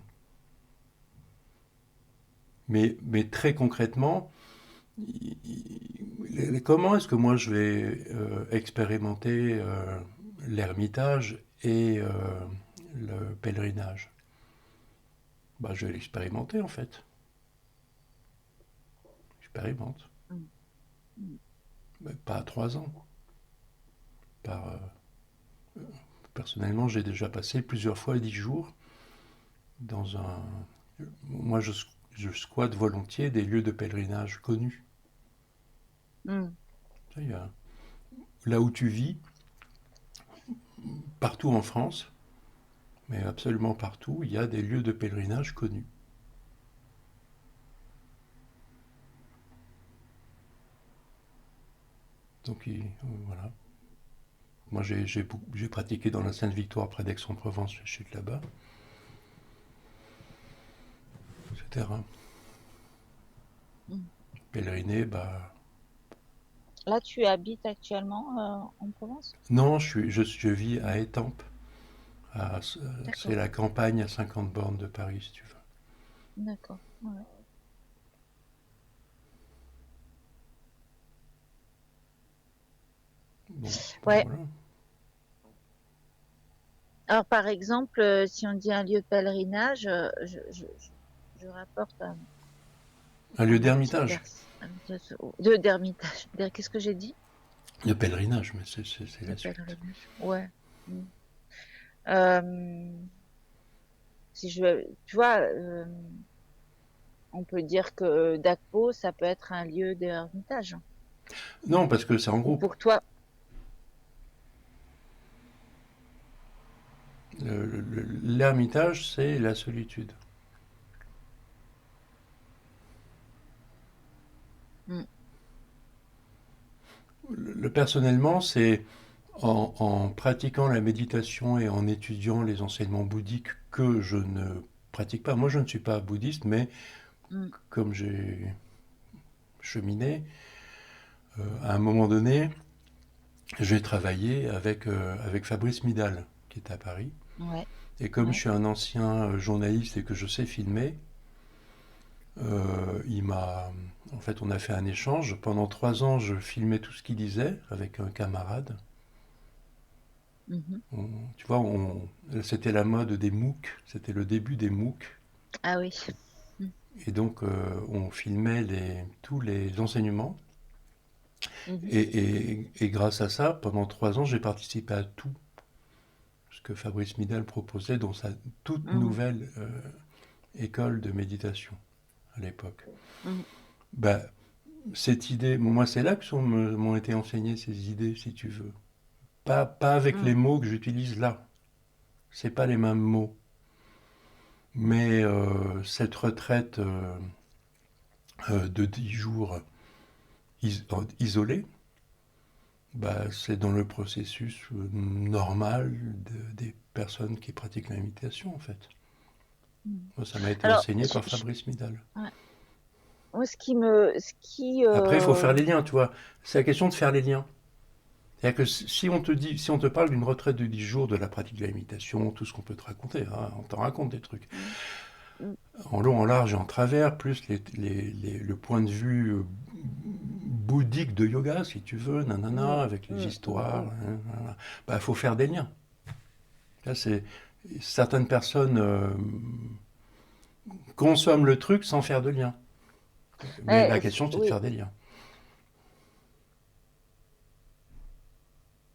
Mais très concrètement, comment est-ce que moi je vais expérimenter l'ermitage et le pèlerinage? Bah, je vais l'expérimenter en fait. J'expérimente. Mm. Mm. Mais pas à 3 ans. Par, personnellement, j'ai déjà passé plusieurs fois 10 jours dans un. Moi, je squatte volontiers des lieux de pèlerinage connus. Mm. Il y a- Là où tu vis, partout en France, mais absolument partout, il y a des lieux de pèlerinage connus. Donc voilà. Moi j'ai pratiqué dans la Sainte-Victoire près d'Aix-en-Provence, je suis de là-bas, etc. Mm. Pèleriner, bah. Là, tu habites actuellement en Provence? Non, je vis à Étampes. C'est D'accord, la campagne à 50 bornes de Paris, si tu veux. d'accord. Ouais. Bon, Ouais. voilà. Alors, par exemple, si on dit un lieu de pèlerinage, je rapporte Un à lieu ma petite d'ermitage. personne de d'ermitage. Qu'est-ce que j'ai dit? De pèlerinage, mais c'est De la suite. pèlerinage. Ouais. Mm. Euh, Si tu vois, on peut dire que Dakpo, ça peut être un lieu d'ermitage. Non, parce que c'est en Ou groupe. pour toi, L'ermitage, c'est la solitude. mm, Personnellement, c'est en pratiquant la méditation et en étudiant les enseignements bouddhiques que je ne pratique pas. Moi, je ne suis pas bouddhiste, mais mm, comme j'ai cheminé, à un moment donné, j'ai travaillé avec Fabrice Midal, qui est à Paris. ouais, Et comme je ouais, suis un ancien journaliste et que je sais filmer, il m'a. En fait, on a fait un échange. Pendant 3 ans, je filmais tout ce qu'il disait avec un camarade. mhm. Tu vois, c'était la mode des MOOC, c'était le début des MOOC. Ah oui. Mm, Et donc, on filmait tous les enseignements. mhm, Et grâce à ça, pendant 3 ans, j'ai participé à tout ce que Fabrice Midal proposait dans sa toute mhm, nouvelle école de méditation à l'époque. mhm, Bah, cette idée, moi, c'est là que m'ont été enseignées ces idées, si tu veux. Pas avec mm, les mots que j'utilise là. C'est pas les mêmes mots. Mais cette retraite de 10 jours isolée, bah, c'est dans le processus normal des personnes qui pratiquent la méditation, en fait. mm. Moi, ça m'a été Alors, enseigné par Fabrice Midal. ouais. Moi, ce qui, Après, il faut faire les liens, tu vois. C'est la question de faire les liens. C'est-à-dire que si on te dit, si on te parle d'une retraite de 10 jours, de la pratique de la méditation, tout ce qu'on peut te raconter, hein, on t'en raconte des trucs. mm, mm, En long, en large et en travers, plus le point de vue bouddhique de yoga, si tu veux, nanana, mm, avec les mm, mm, histoires, mm. bah, faut faire des liens. Là, certaines personnes consomment le truc sans faire de lien. Mais la question, c'est de Oui, faire des liens.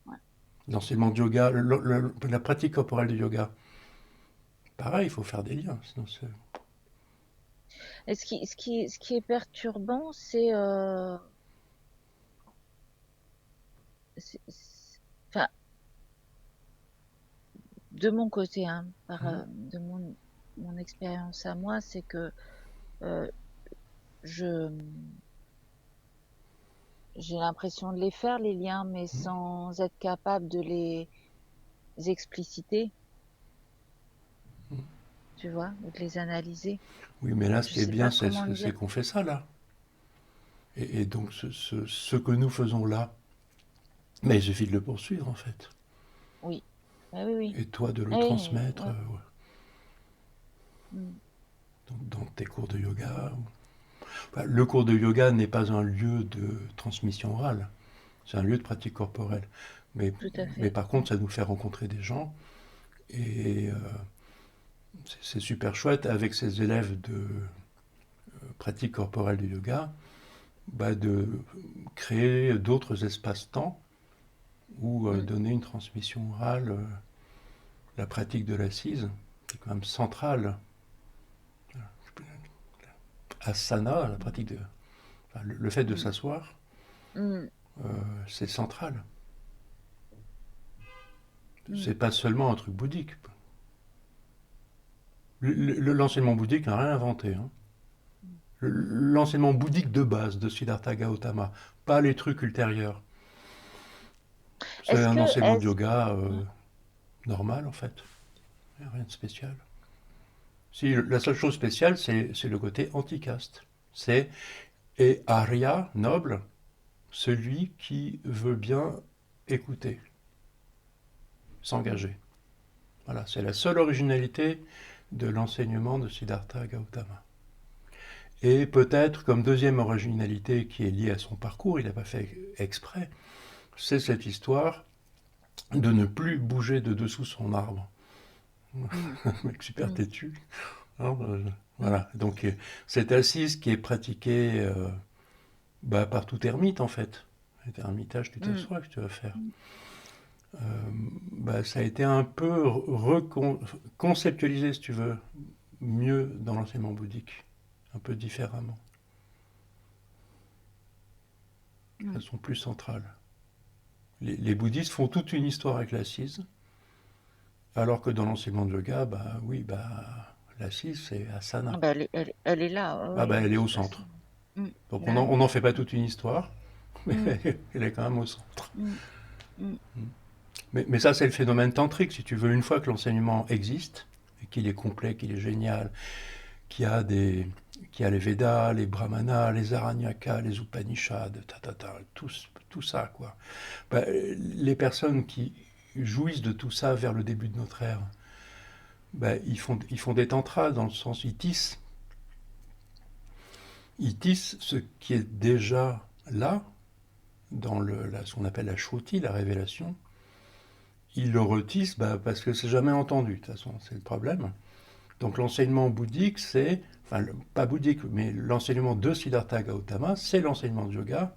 ouais. L'enseignement de yoga, la pratique corporelle de yoga, pareil, il faut faire des liens. Sinon Et ce qui est perturbant, enfin, de mon côté, hein, de mon expérience à moi, c'est que euh, je, j'ai l'impression de les faire, les liens, mais sans être capable de les expliciter, tu vois, ou de les analyser. oui, mais là, ce Je qui est sais bien, pas comment c'est dire. qu'on fait ça là. Et donc, ce que nous faisons là, mais il suffit de le poursuivre, en fait. Oui, ah oui, oui. Et toi, de le Eh, transmettre ouais. Mm, dans tes cours de yoga. Enfin, le cours de yoga n'est pas un lieu de transmission orale, c'est un lieu de pratique corporelle. Mais, tout à mais fait. par Mm, contre, ça nous fait rencontrer des gens. Et c'est super chouette avec ces élèves de pratique corporelle de yoga, bah, de créer d'autres espaces-temps ou mm, donner une transmission orale. La pratique de l'assise, qui est quand même centrale. Asana, la pratique de. Enfin, le fait de mm, s'asseoir, mm, euh, c'est central. mm. C'est pas seulement un truc bouddhique. L'enseignement bouddhique n'a rien inventé. Hein. L'enseignement bouddhique de base de Siddhartha Gautama, pas les trucs ultérieurs. C'est Est-ce un que, enseignement de est-ce, yoga ouais. normal en fait. Il n'y a rien de spécial. Si, la seule chose spéciale, c'est le côté anticaste. C'est et Arya, noble, celui qui veut bien écouter, Mm, s'engager. Voilà, c'est la seule originalité de l'enseignement de Siddhartha Gautama. Et peut-être comme deuxième originalité qui est liée à son parcours, il n'a pas fait exprès, c'est cette histoire de ne plus bouger de dessous son arbre. mm, Un mec super mm, têtu. Hein, mm, voilà, donc cette assise qui est pratiquée bah, par tout ermite en fait. Cet ermitage, tu mm, t'assois, que tu vas faire. Ça a été un peu conceptualisé, si tu veux, mieux dans l'enseignement bouddhique, un peu différemment, de Mm. façon plus centrale. Les bouddhistes font toute une histoire avec l'assise, alors que dans l'enseignement de yoga, l'assise, c'est Ah asana. bah, elle est là, Ah oui, bah, de elle est au toute façon. centre. Mm. Donc Bah on oui. n'en fait pas toute une histoire, mais Mm. elle est quand même au centre. Mm. Mm. Mais ça, c'est le phénomène tantrique, si tu veux. Une fois que l'enseignement existe, et qu'il est complet, qu'il est génial, qu'il y a qu'il y a les Védas, les Brahmanas, les Aranyakas, les Upanishads, tout ça, quoi. Les personnes qui jouissent de tout ça vers le début de notre ère, ils font des tantras dans le sens, ils tissent ce qui est déjà là, dans ce qu'on appelle la shruti, la révélation. Ils le retissent parce que c'est jamais entendu, de toute façon, c'est le problème. Donc l'enseignement bouddhique, pas bouddhique, mais l'enseignement de Siddhartha Gautama, c'est l'enseignement de yoga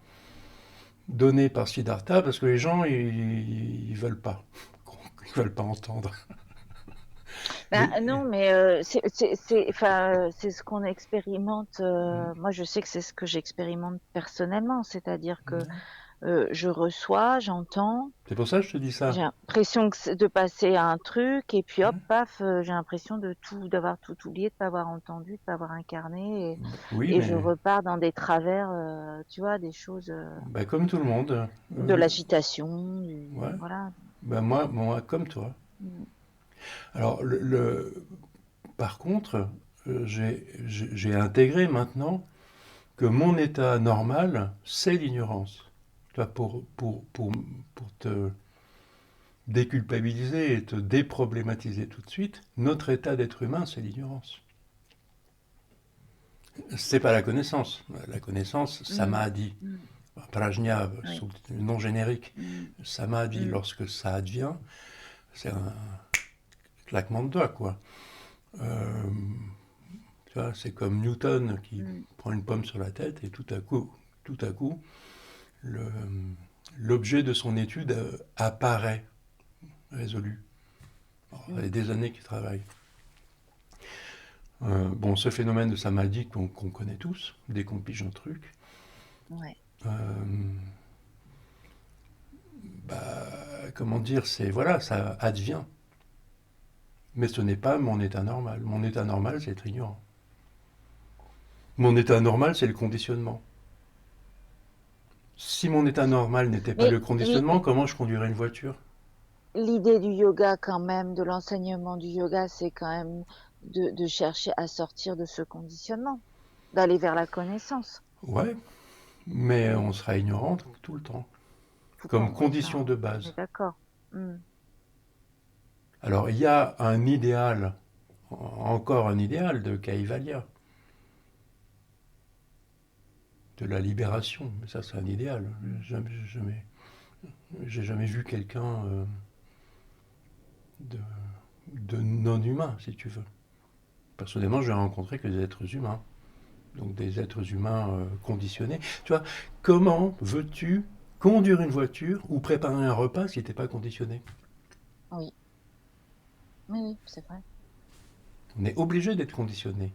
donné par Siddhartha parce que les gens, ils veulent pas. Ils veulent pas entendre. Bah, Mais, non, mais c'est ce qu'on expérimente. Moi, je sais que c'est ce que j'expérimente personnellement, c'est-à-dire que je reçois, j'entends, c'est pour ça que je te dis j'ai ça. l'impression que de passer à un truc, et puis hop, paf, j'ai l'impression d'avoir tout oublié, de pas avoir entendu, de pas avoir incarné, Oui, et je mais repars dans des travers, tu vois, des choses, comme tout le monde. de l'agitation, Ouais. voilà. Moi, comme toi. Mm. Alors, par contre, j'ai intégré maintenant que mon état normal, c'est l'ignorance. Tu vois, pour te déculpabiliser et te déproblématiser tout de suite, notre état d'être humain, c'est l'ignorance. C'est pas la connaissance. La connaissance, Mm. samadhi, Mm. prajna, Oui. sous le nom générique. Mm. Samadhi, Mm. lorsque ça advient, c'est un claquement de doigts, quoi. Euh, Tu vois, c'est comme Newton qui Mm. prend une pomme sur la tête et tout à coup, le- l'objet de son étude apparaît résolu. Alors, ça Mm. fait des années qu'il travaille. Bon, ce phénomène de samadhi qu'on connaît tous, dès qu'on pige un truc, Ouais. euh, comment dire, c'est voilà, ça advient. Mais ce n'est pas mon état normal. Mon état normal, c'est être ignorant. Mon état normal, c'est le conditionnement. Si mon état normal n'était pas Mais le conditionnement, comment je conduirais une voiture? l'idée du yoga, quand même, de l'enseignement du yoga, c'est quand même de chercher à sortir de ce conditionnement, d'aller vers la connaissance. Ouais, mais on sera ignorant tout le temps, Tout le comme temps, oui, condition ça, de on base. est d'accord. Mm. Alors, il y a un idéal, encore un idéal de Kaivalya, de la libération. Mais ça, c'est un idéal. J'ai jamais vu quelqu'un de, de non-humain, si tu veux. Personnellement, je n'ai rencontré que des êtres humains. Donc des êtres humains conditionnés. Tu vois, comment veux-tu conduire une voiture ou préparer un repas si tu n'es pas conditionné? Oui, oui, oui, c'est vrai. On est obligé d'être conditionné.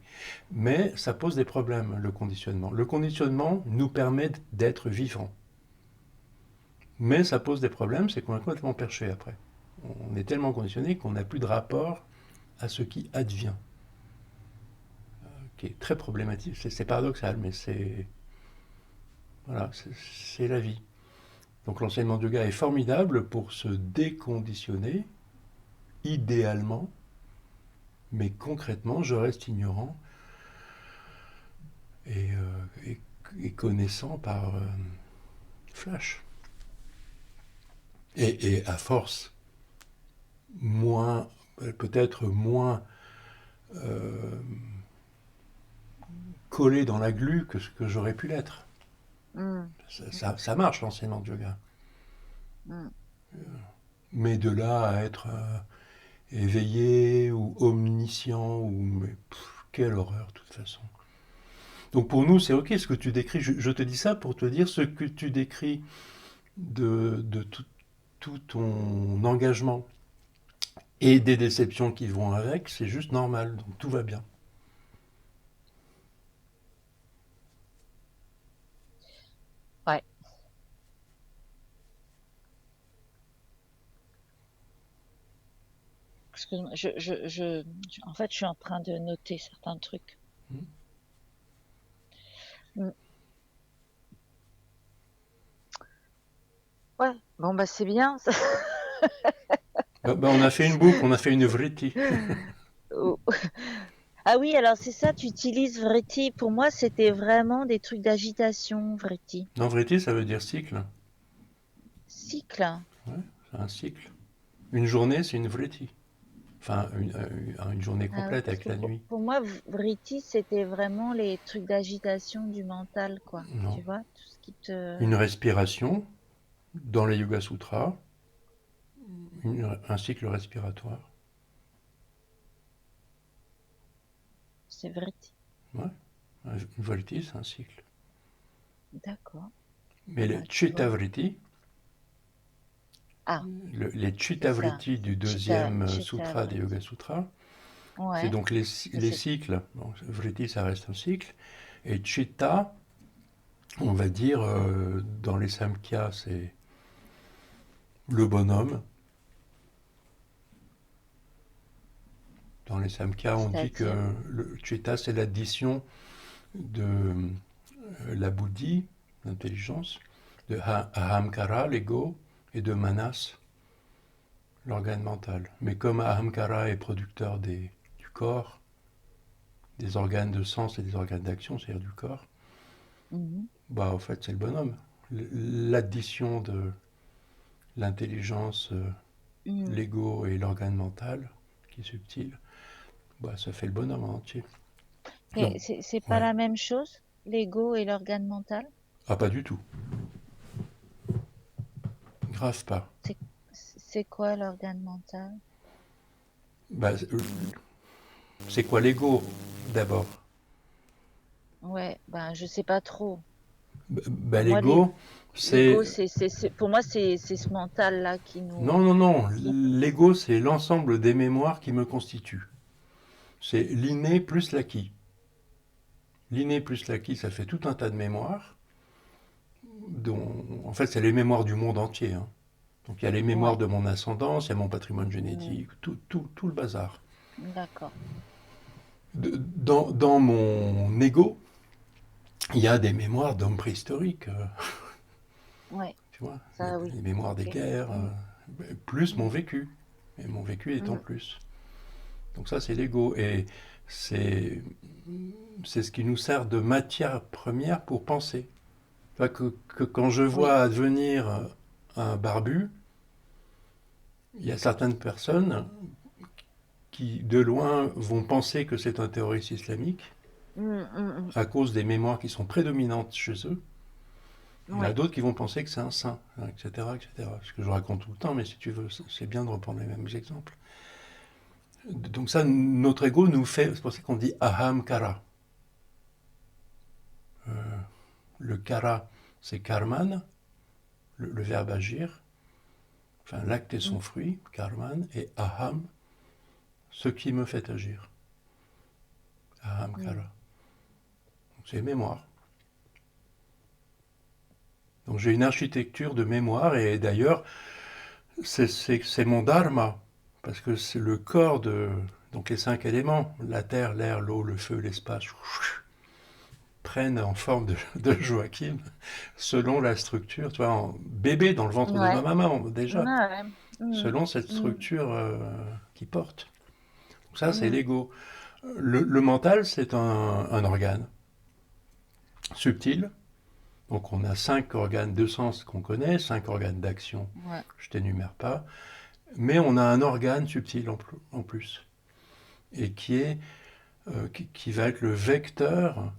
Mais ça pose des problèmes, le conditionnement. Le conditionnement nous permet d'être vivants. Mais ça pose des problèmes, c'est qu'on est complètement perché après. On est tellement conditionné qu'on n'a plus de rapport à ce qui advient, qui est très problématique. C'est paradoxal, mais voilà, c'est la vie. Donc l'enseignement de yoga est formidable pour se déconditionner, idéalement, mais concrètement, je reste ignorant et connaissant par flash. Et à force, moins, peut-être moins euh, collé dans la glu que ce que j'aurais pu l'être. Mm. Ça marche l'enseignement de yoga. Mm. Mais de là à être éveillé ou omniscient, quelle horreur de toute façon. Donc pour nous, c'est ok ce que tu décris. Je te dis ça pour te dire ce que tu décris de tout. tout ton engagement et des déceptions qui vont avec, c'est juste normal, donc tout va bien. Ouais. Excuse-moi, en fait, je suis en train de noter certains trucs. Hmm. Mm. Ouais, bon, bah, c'est bien. On a fait une boucle, on a fait une vritti. Oh. Ah oui, alors c'est ça, tu utilises Vritti. Pour moi, c'était vraiment des trucs d'agitation, Vritti. Non, vritti, ça veut dire cycle. Cycle. Ouais, c'est un cycle. Une journée, c'est une vritti. Enfin, une journée Ah oui, complète parce avec que la nuit. pour moi, Vritti, c'était vraiment les trucs d'agitation du mental, quoi. Non. Tu vois, tout ce qui te... Une respiration, dans les Yoga Sutras, un cycle respiratoire. C'est Vritti. Ouais. Une vritti, c'est un cycle. D'accord. Mais les Bah, tu chitta vois. vritti, Ah, les c'est chitta ça. vritti du Chitta, deuxième Chitta sutra des Yoga Vritti. Sutras, c'est Ouais. donc Ça, les c'est... cycles. Bon, vritti, ça reste un cycle. Et chitta, on va dire, dans les Samkhya, c'est le bonhomme. Dans les Samkhya, on dit que C'est-à-dire... le chitta, c'est l'addition de la buddhi, l'intelligence, de ahamkara, l'ego, et de manas, l'organe mental. Mais comme ahamkara est producteur du corps, des organes de sens et des organes d'action, c'est-à-dire du corps, Mhm. bah en fait c'est le bonhomme. L'addition de l'intelligence, Mhm. l'ego et l'organe mental, qui est subtil, bah ça fait le bonhomme en entier. Mais Donc, c'est pas ouais. la même chose, l'ego et l'organe mental? Ah pas du tout. Grave pas. C'est c'est quoi l'organe mental? Bah, c'est quoi l'ego d'abord? Ouais, ben je sais pas trop. Bah, Pour moi, l'ego, l'ego, c'est... pour moi, c'est ce mental-là qui Non, nous, non, non. qui, L'ego, c'est l'ensemble des mémoires qui me constituent. C'est l'inné plus l'acquis. L'inné plus l'acquis, ça fait tout un tas de mémoires. Dont, en fait, c'est les mémoires du monde entier, hein. Donc il y a les mémoires ouais, de mon ascendance, il y a mon patrimoine hmm, génétique, tout le bazar. d'accord, Dans mon ego, il y a des mémoires d'hommes préhistoriques, ouais, tu vois, ça, oui, les mémoires des ok, guerres, hmm, plus mon hmm, vécu. Et mon vécu est en hmm, plus. Donc ça, c'est l'ego. Et c'est c'est ce qui nous sert de matière première pour penser. Enfin, que quand je oui, vois advenir un barbu, il y a certaines personnes qui, de loin, vont penser que c'est un terroriste islamique hmm, hmm, à cause des mémoires qui sont prédominantes chez eux. Il y en a ouais, d'autres qui vont penser que c'est un saint, etc., etc. Ce que je raconte tout le temps, mais si tu veux, c'est bien de reprendre les mêmes exemples. Donc ça, notre ego nous fait, c'est pour ça qu'on dit aham kara. Le kara, c'est karman, le verbe agir, enfin l'acte et hmm, son fruit, karman, et aham, ce qui me fait agir. Aham hmm, kara. Donc c'est mémoire. Donc j'ai une architecture de mémoire, et d'ailleurs, c'est mon dharma, parce que c'est le corps de... Donc les cinq éléments, la terre, l'air, l'eau, le feu, l'espace, prennent en forme de Joachim selon la structure, tu vois, en bébé dans le ventre de ma ouais, maman déjà, ouais, hmm, selon cette hmm, structure qui porte. Donc ça, c'est hmm, l'ego. Le mental, c'est un organe subtil. Donc on a cinq organes de sens qu'on connaît, cinq organes d'action, ouais, je t'énumère pas, mais on a un organe subtil en plus, et qui va être le vecteur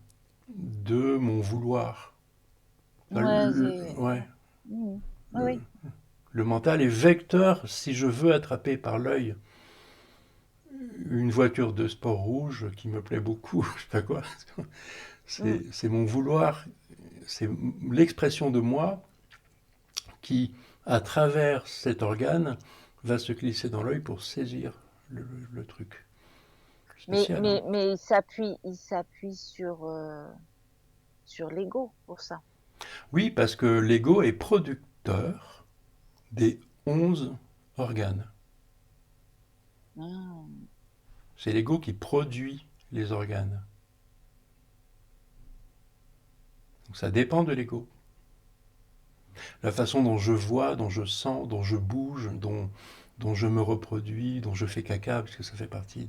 de mon vouloir. Enfin, ouais, c'est, ouais, hmm, oui, le, oui, le mental est vecteur si je veux attraper par l'œil une voiture de sport rouge qui me plaît beaucoup, je sais pas quoi. hmm, C'est mon vouloir, c'est l'expression de moi qui, à travers cet organe, va se glisser dans l'œil pour saisir le truc. Spécial, hein. Mais il s'appuie sur l'ego pour ça. Oui, parce que l'ego est producteur des 11 organes. Ah, C'est l'ego qui produit les organes. Donc ça dépend de l'ego. La façon dont je vois, dont je sens, dont je bouge, dont je me reproduis, dont je fais caca, parce que ça fait partie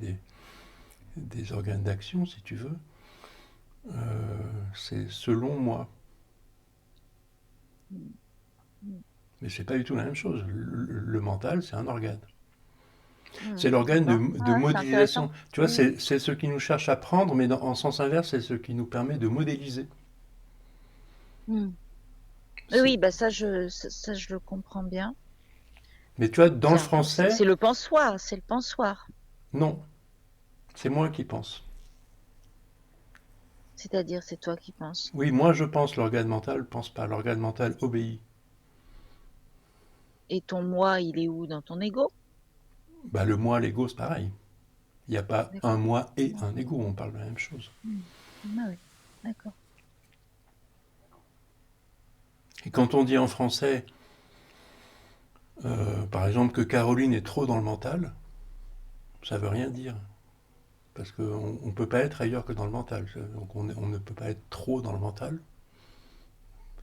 des organes d'action, si tu veux, c'est selon moi. mm, mm. Mais c'est pas du tout la même chose. Le mental, c'est un organe. C'est l'organe D'accord. de Ah ouais, c'est modélisation. intéressant. Tu vois, Mm, c'est ce qui nous cherche à prendre, mais en sens inverse, c'est ce qui nous permet de modéliser. mm. Oui, C'est- oui, bah ça, je le comprends bien. Mais tu vois, dans le français, C'est le pensoir, c'est le pensoir. non, c'est moi qui pense. C'est-à-dire, c'est toi qui penses. Oui, moi je pense, l'organe mental pense pas. L'organe mental obéit. Et ton moi, il est où dans ton ego? Bah, le moi, l'ego, c'est pareil. Il n'y a pas un D'accord. moi et Ouais. un ego, on parle de la même chose. Mm. Ah oui, d'accord. Et quand on dit en français, par exemple, que Caroline est trop dans le mental, ça veut rien dire. Parce qu'on ne peut pas être ailleurs que dans le mental. Donc on ne peut pas être trop dans le mental. De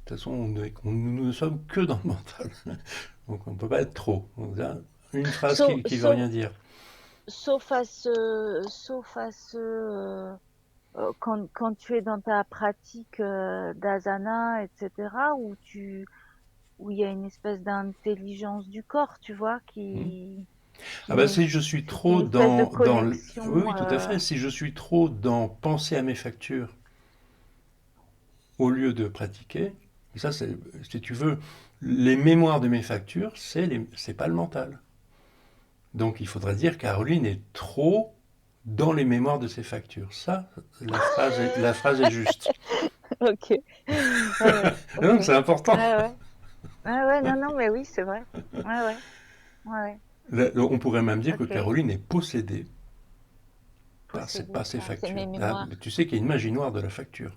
toute façon, nous ne sommes que dans le mental. Donc on ne peut pas être trop. Donc, là, une phrase Sauf, qui veut sauf, rien dire. sauf à quand tu es dans ta pratique d'asana, etc., où il y a une espèce d'intelligence du corps, tu vois, Hmm. qui Ah bah met, si je suis c'est trop une espèce de Oui, connexion. oui, tout à fait. Si je suis trop dans penser à mes factures au lieu de pratiquer, et ça, c'est, si tu veux, les mémoires de mes factures, c'est pas le mental. Donc il faudrait dire Caroline est trop dans les mémoires de ses factures. Ça, la phrase est juste. Ok. Ouais, ouais, ok. Non, c'est important. Ouais, ouais. Ouais, ouais, non, non, mais oui, c'est vrai. Ouais, ouais, ouais, ouais. On pourrait même dire que Ok. Caroline est possédée Posséder par ses par c'est mes factures. Ah, mémoires. tu sais qu'il y a une magie noire de la facture.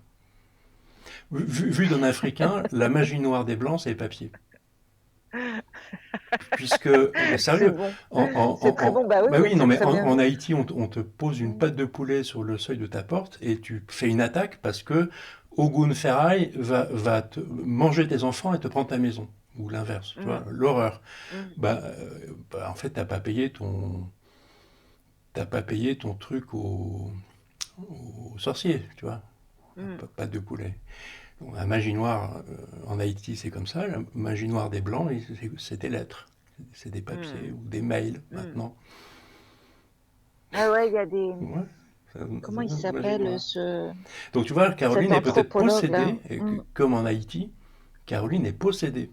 Vu d'un Africain, la magie noire des Blancs, c'est les papiers. Puisque, C'est sérieux, bon. C'est très bon. Bah oui, bah mais oui, non, c'est mais très bien en dit. Haïti, on te pose une Mm, patte de poulet sur le seuil de ta porte et tu fais une attaque parce que Ogun Ferraille va te manger tes enfants et te prendre ta maison. Ou l'inverse, tu vois, mm, l'horreur. mm, En fait, t'as pas payé ton truc au sorcier, tu vois. mm, Pas de poulet. Donc, la magie noire en Haïti, c'est comme ça. La magie noire des Blancs, c'est des lettres. C'est des papiers mm, ou des mails mm. maintenant. Ah ouais, il y a des. Ouais, Comment il magie s'appelle noire. Donc tu vois, cet Caroline est peut-être anthropologue là? possédée, et Mm, comme en Haïti, Caroline est possédée.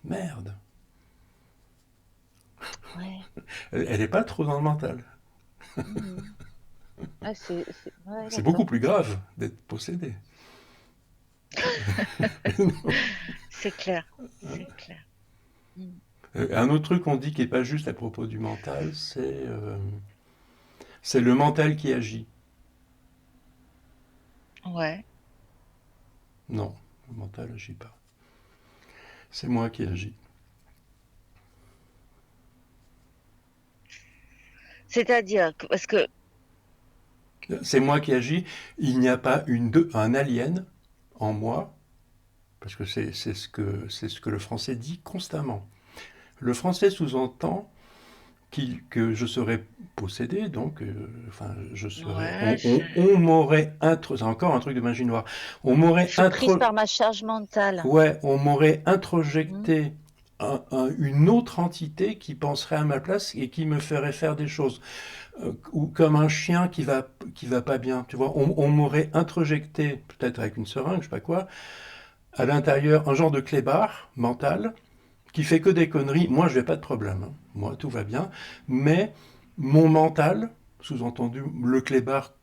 Merde. ouais. Elle n'est pas trop dans le mental. Mm. Ah, ouais, C'est beaucoup d'accord. plus grave d'être possédé. C'est clair. C'est clair. Mm. Un autre truc qu'on dit qui n'est pas juste à propos du mental, c'est le mental qui agit. Ouais. Non, le mental n'agit pas. C'est moi qui agis. C'est-à-dire parce que C'est moi qui agis. Il n'y a pas un alien en moi, parce que c'est ce que le français dit constamment. Le français sous-entend que je serais possédé, donc, enfin, je serais, ouais, on m'aurait c'est encore un truc de magie noire, on je m'aurait suis prise par ma charge mentale. ouais, on m'aurait Mm, introjecté une autre entité qui penserait à ma place et qui me ferait faire des choses. Ou comme un chien qui va pas bien, tu vois, on m'aurait introjecté, peut-être avec une seringue, je sais pas quoi, à l'intérieur, un genre de clébard mental, qui fait que des conneries. Moi, je n'ai pas de problème, hein. Moi, tout va bien. Mais mon mental, sous-entendu, le clébard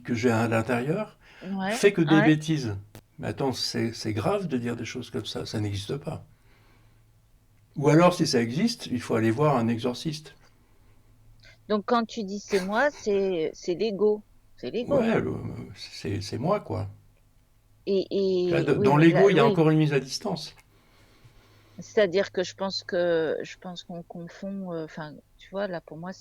que j'ai à l'intérieur, ouais, fait que des ouais. bêtises. Mais attends, c'est grave de dire des choses comme ça n'existe pas. Ou alors, si ça existe, il faut aller voir un exorciste. Donc quand tu dis c'est moi, c'est l'ego. C'est l'ego. Ouais, c'est moi, quoi. Oui, Dans mais là, l'ego, il y a oui. encore une mise à distance. C'est-à-dire que je pense qu'on confond, enfin, tu vois, là, pour moi,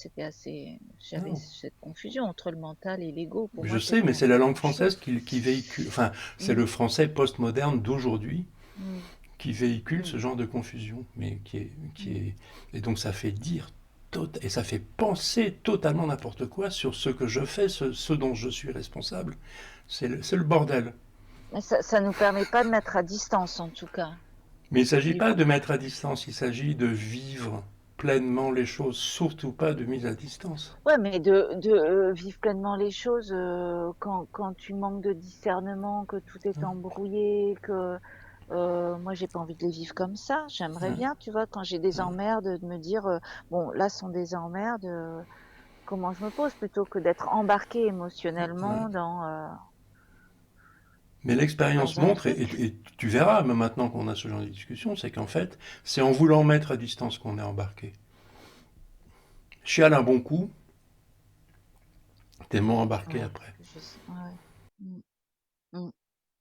j'avais Non. cette confusion entre le mental et l'ego. Pour Je moi, sais, c'était mais un c'est peu la la langue même française chose. qui véhicule, enfin, c'est Mm, le français postmoderne d'aujourd'hui mm, qui véhicule ce mm, genre de confusion, mais qui mm. est, et donc ça fait dire et ça fait penser totalement n'importe quoi sur ce que je fais, ce dont je suis responsable. C'est le bordel. Mais ça nous permet pas de mettre à distance, en tout cas. Mais il ne s'agit Il pas faut, de mettre à distance, il s'agit de vivre pleinement les choses, surtout pas de mise à distance. ouais, mais de vivre pleinement les choses quand tu manques de discernement, que tout est embrouillé, que moi j'ai pas envie de les vivre comme ça. J'aimerais Ouais, bien, tu vois, quand j'ai des emmerdes, de me dire bon, là sont des emmerdes. Comment je me pose plutôt que d'être embarqué ouais. émotionnellement Mais l'expérience dans un montre, truc. et tu verras, même maintenant qu'on a ce genre de discussion, c'est qu'en fait, c'est en voulant mettre à distance qu'on est embarqué. Chiale un bon coup, t'es moins embarqué Ouais, après. je sais. Ouais, ouais. Mm, mm.